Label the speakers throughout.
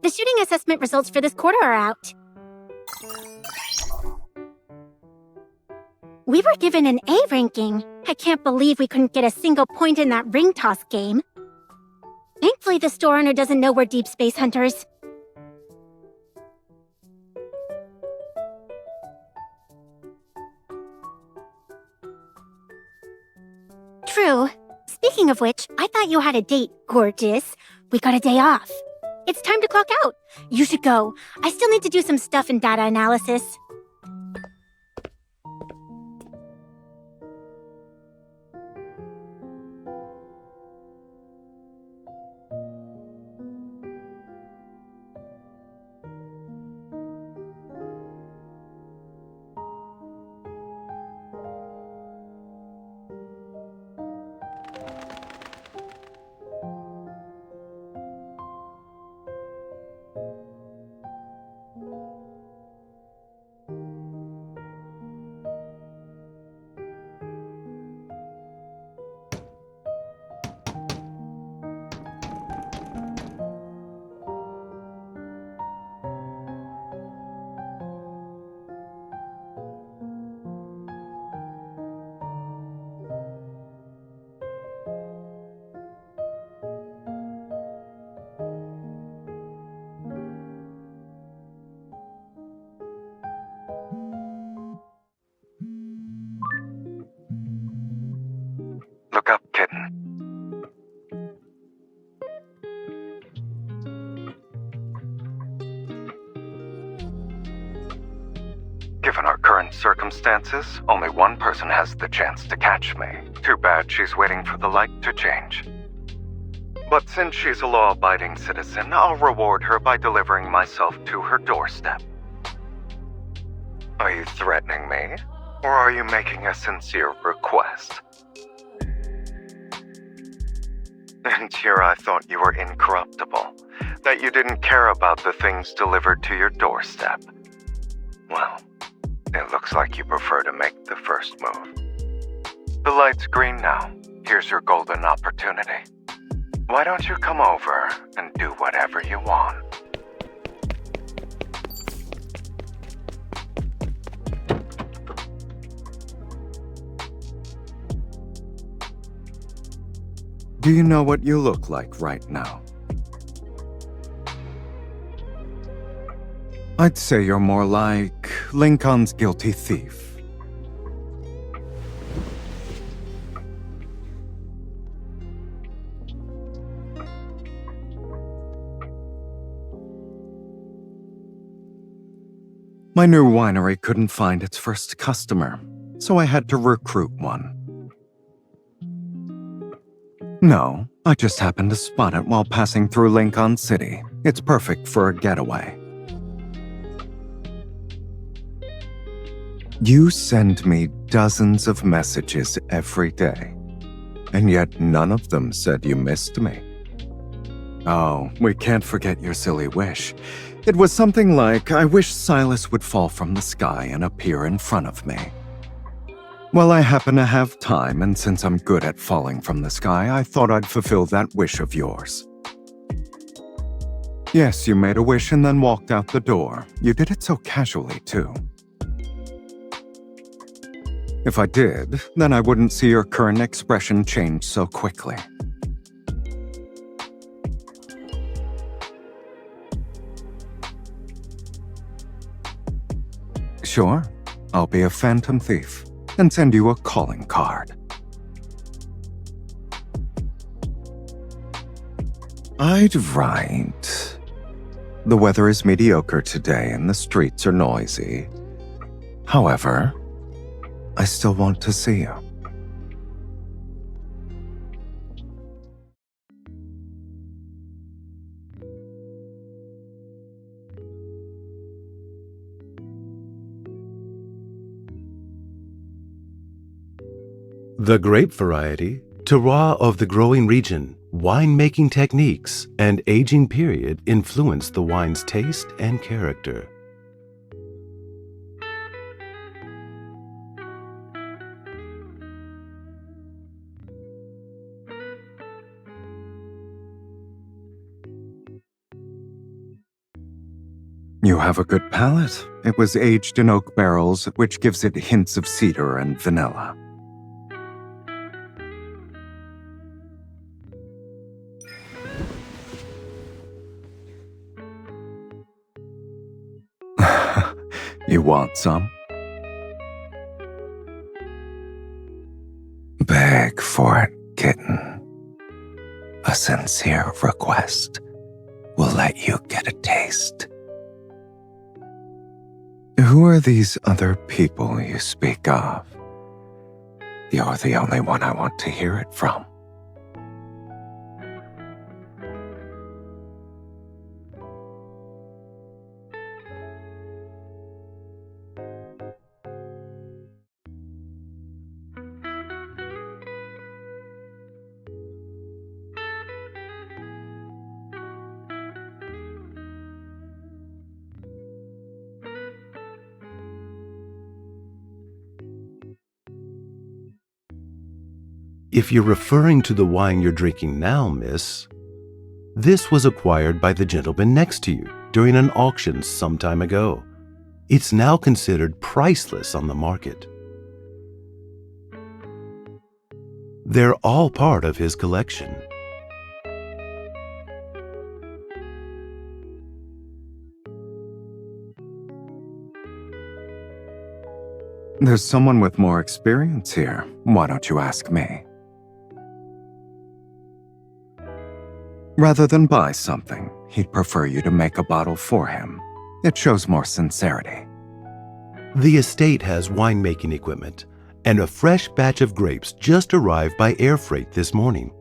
Speaker 1: The shooting assessment results for this quarter are out. We were given an A ranking. I can't believe we couldn't get a single point in that ring toss game. Thankfully, the store owner doesn't know we're Deepspace hunters. True. Speaking of which, I thought you had a date, gorgeous. We got a day off. It's time to clock out. You should go. I still need to do some stuff in data analysis.
Speaker 2: Look up, kitten. Given our current circumstances, only one person has the chance to catch me. Too bad she's waiting for the light to change. But since she's a law-abiding citizen, I'll reward her by delivering myself to her doorstep. Are you threatening me? Or are you making a sincere request? And here I thought you were incorruptible, that you didn't care about the things delivered to your doorstep. Well, it looks like you prefer to make the first move. The light's green now. Here's your golden opportunity. Why don't you come over and do whatever you want? Do you know what you look like right now? I'd say you're more like Lincoln's guilty thief. My new winery couldn't find its first customer, so I had to recruit one. No, I just happened to spot it while passing through Lincoln City. It's perfect for a getaway. You send me dozens of messages every day, and yet none of them said you missed me. Oh, we can't forget your silly wish. It was something like, I wish Sylus would fall from the sky and appear in front of me. Well, I happen to have time, and since I'm good at falling from the sky, I thought I'd fulfill that wish of yours. Yes, you made a wish and then walked out the door. You did it so casually, too. If I did, then I wouldn't see your current expression change so quickly. Sure, I'll be a phantom thief and send you a calling card. I'd write, the weather is mediocre today and the streets are noisy. However, I still want to see you.
Speaker 3: The grape variety, terroir of the growing region, winemaking techniques, and aging period influence the wine's taste and character.
Speaker 2: You have a good palate. It was aged in oak barrels, which gives it hints of cedar and vanilla. You want some? Beg for it, kitten. A sincere request will let you get a taste. Who are these other people you speak of? You're the only one I want to hear it from.
Speaker 3: If you're referring to the wine you're drinking now, miss, this was acquired by the gentleman next to you during an auction some time ago. It's now considered priceless on the market. They're all part of his collection.
Speaker 2: There's someone with more experience here. Why don't you ask me? Rather than buy something, he'd prefer you to make a bottle for him. It shows more sincerity.
Speaker 3: The estate has winemaking equipment, and a fresh batch of grapes just arrived by air freight this morning.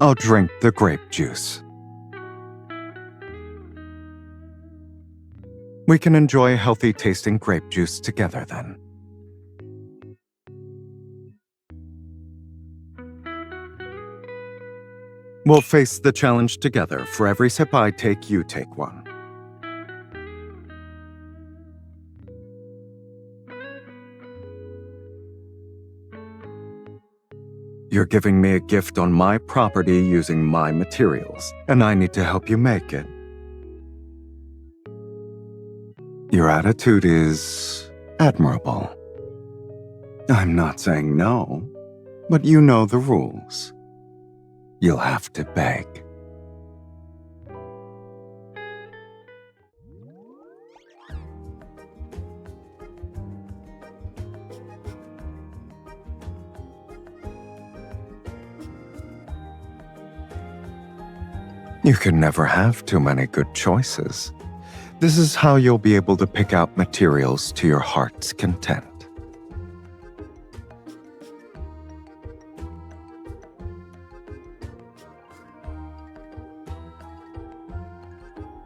Speaker 2: I'll drink the grape juice. We can enjoy healthy-tasting grape juice together then. We'll face the challenge together. For every sip I take, you take one. You're giving me a gift on my property using my materials, and I need to help you make it. Your attitude is admirable. I'm not saying no, but you know the rules. You'll have to beg. You can never have too many good choices. This is how you'll be able to pick out materials to your heart's content.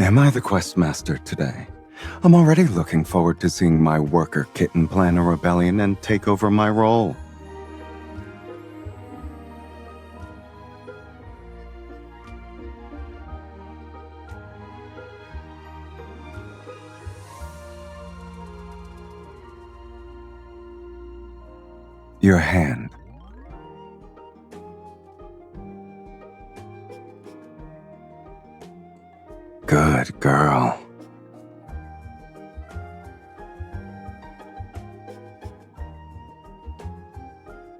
Speaker 2: Am I the questmaster today? I'm already looking forward to seeing my worker kitten plan a rebellion and take over my role. Your hand. Good girl.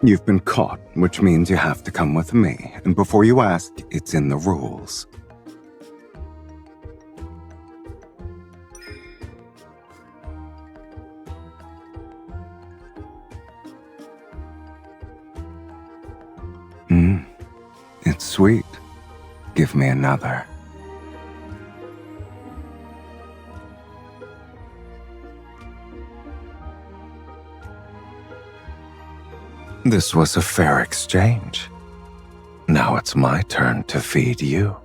Speaker 2: You've been caught, which means you have to come with me. And before you ask, it's in the rules. It's sweet. Give me another. This was a fair exchange. Now it's my turn to feed you.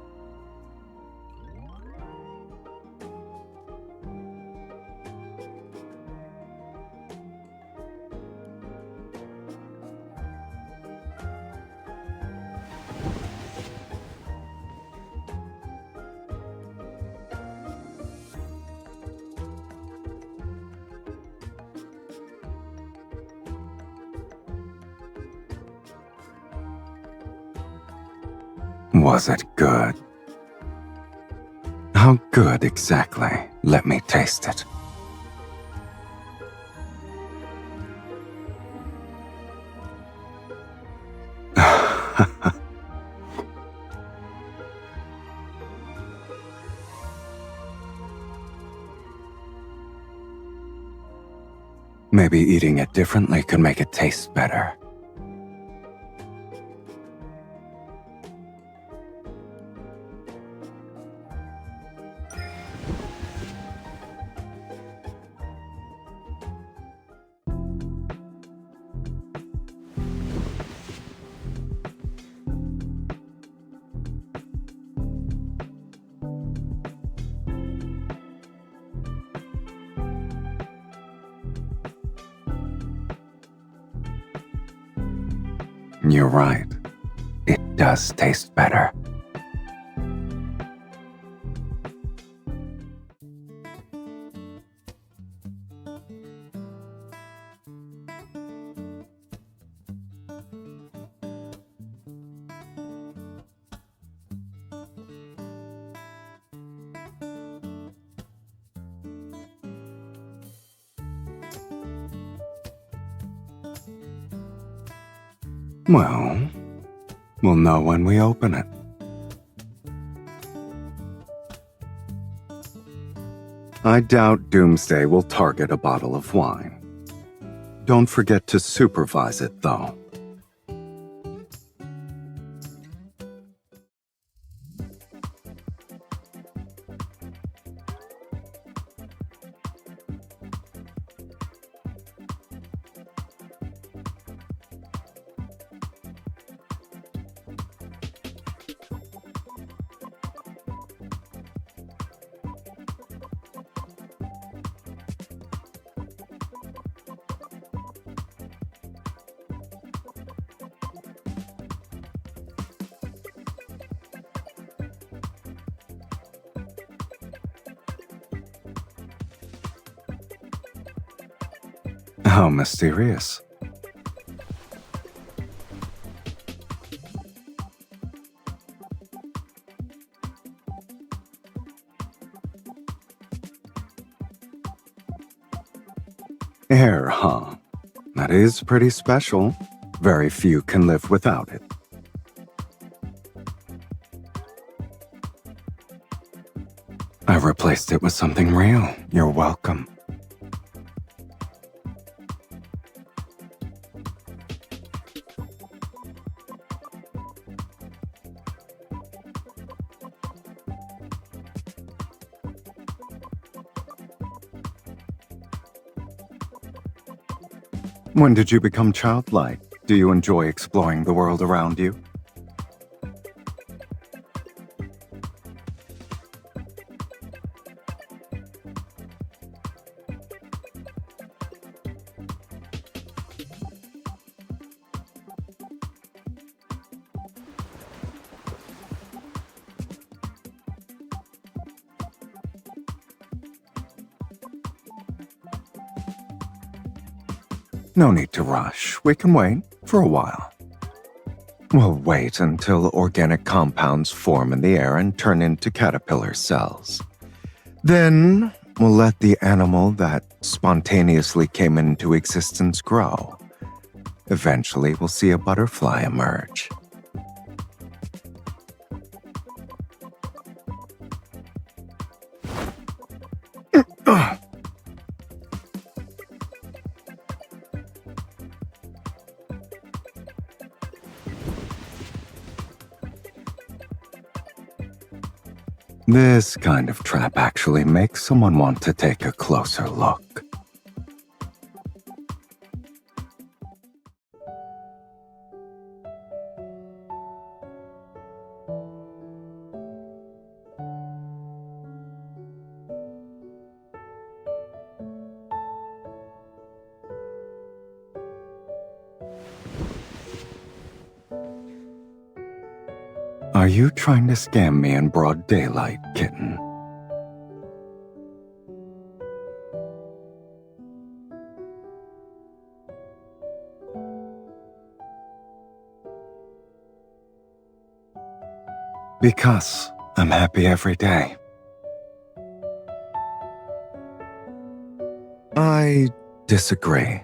Speaker 2: Was it good? How good exactly? Let me taste it. Maybe eating it differently could make it taste better. You're right. It does taste better. Well, we'll know when we open it. I doubt Doomsday will target a bottle of wine. Don't forget to supervise it, though. How mysterious. Air, huh? That is pretty special. Very few can live without it. I replaced it with something real. You're welcome. When did you become childlike? Do you enjoy exploring the world around you? No need to rush. We can wait for a while. We'll wait until organic compounds form in the air and turn into caterpillar cells. Then we'll let the animal that spontaneously came into existence grow. Eventually, we'll see a butterfly emerge. This kind of trap actually makes someone want to take a closer look. Are you trying to scam me in broad daylight, kitten? Because I'm happy every day. I disagree.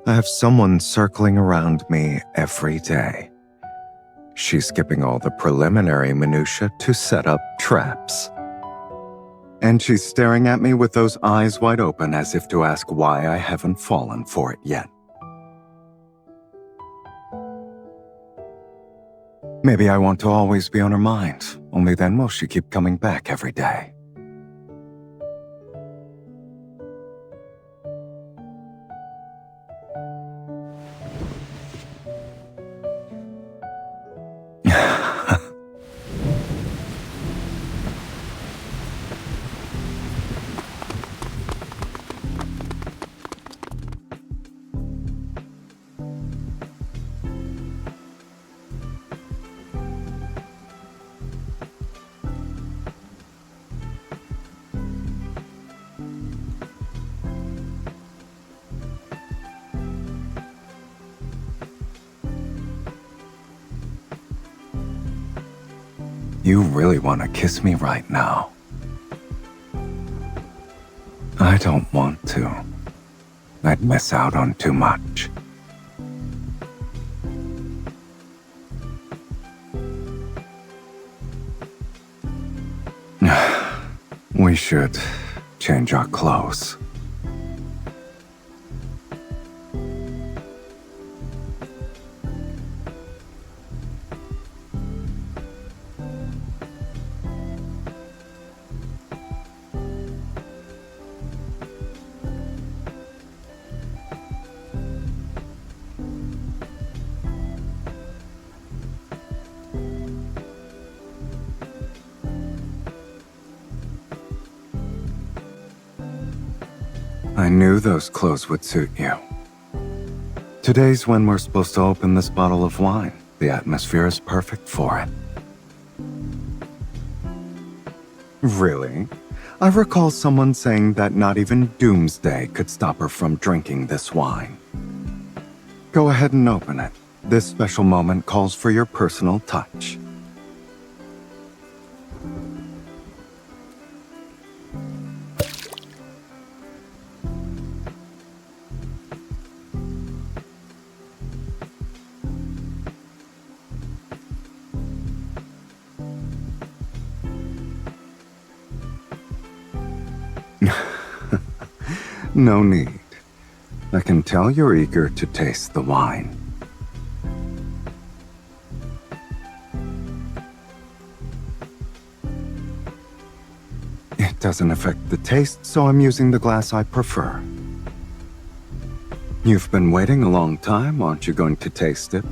Speaker 2: I have someone circling around me every day. She's skipping all the preliminary minutiae to set up traps. And she's staring at me with those eyes wide open as if to ask why I haven't fallen for it yet. Maybe I want to always be on her mind, only then will she keep coming back every day. You really want to kiss me right now? I don't want to. I'd miss out on too much. We should change our clothes. I knew those clothes would suit you. Today's when we're supposed to open this bottle of wine. The atmosphere is perfect for it. Really? I recall someone saying that not even Doomsday could stop her from drinking this wine. Go ahead and open it. This special moment calls for your personal touch. No need. I can tell you're eager to taste the wine. It doesn't affect the taste, so I'm using the glass I prefer. You've been waiting a long time, aren't you going to taste it?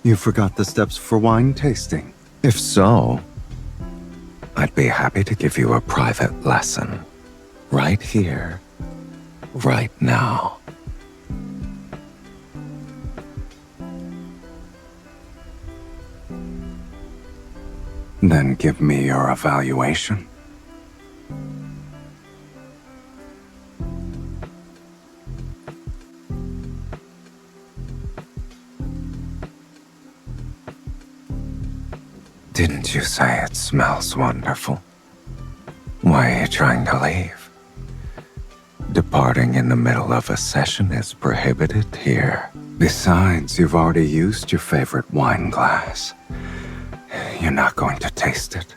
Speaker 2: You forgot the steps for wine tasting. If so, I'd be happy to give you a private lesson. Right here, right now. Then give me your evaluation. Didn't you say it smells wonderful? Why are you trying to leave? Departing in the middle of a session is prohibited here. Besides, you've already used your favorite wine glass. You're not going to taste it.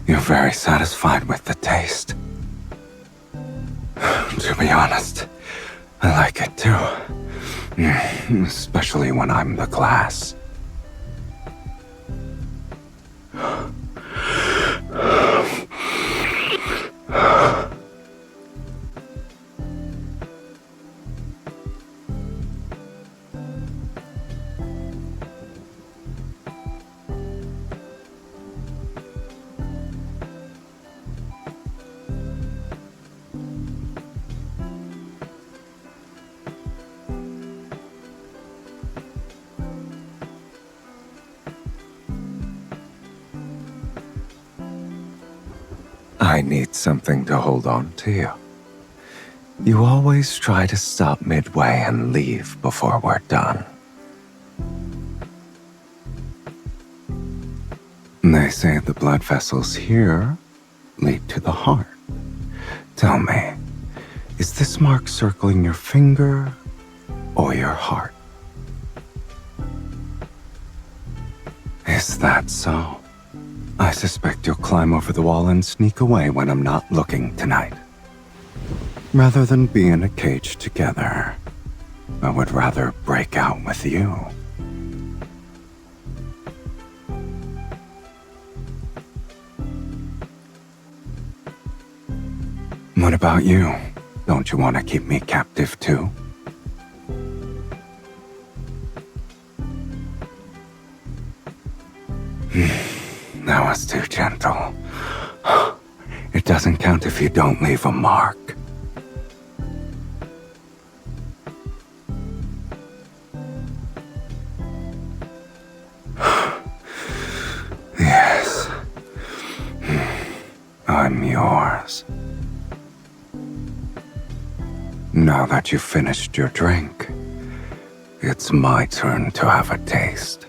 Speaker 2: You're very satisfied with the taste. To be honest, I like it too. Especially when I'm the glass. I need something to hold on to you. You always try to stop midway and leave before we're done. They say the blood vessels here lead to the heart. Tell me, is this mark circling your finger or your heart? Is that so? I suspect you'll climb over the wall and sneak away when I'm not looking tonight. Rather than be in a cage together, I would rather break out with you. What about you? Don't you want to keep me captive too? That was too gentle. It doesn't count if you don't leave a mark. Yes. I'm yours. Now that you've finished your drink, it's my turn to have a taste.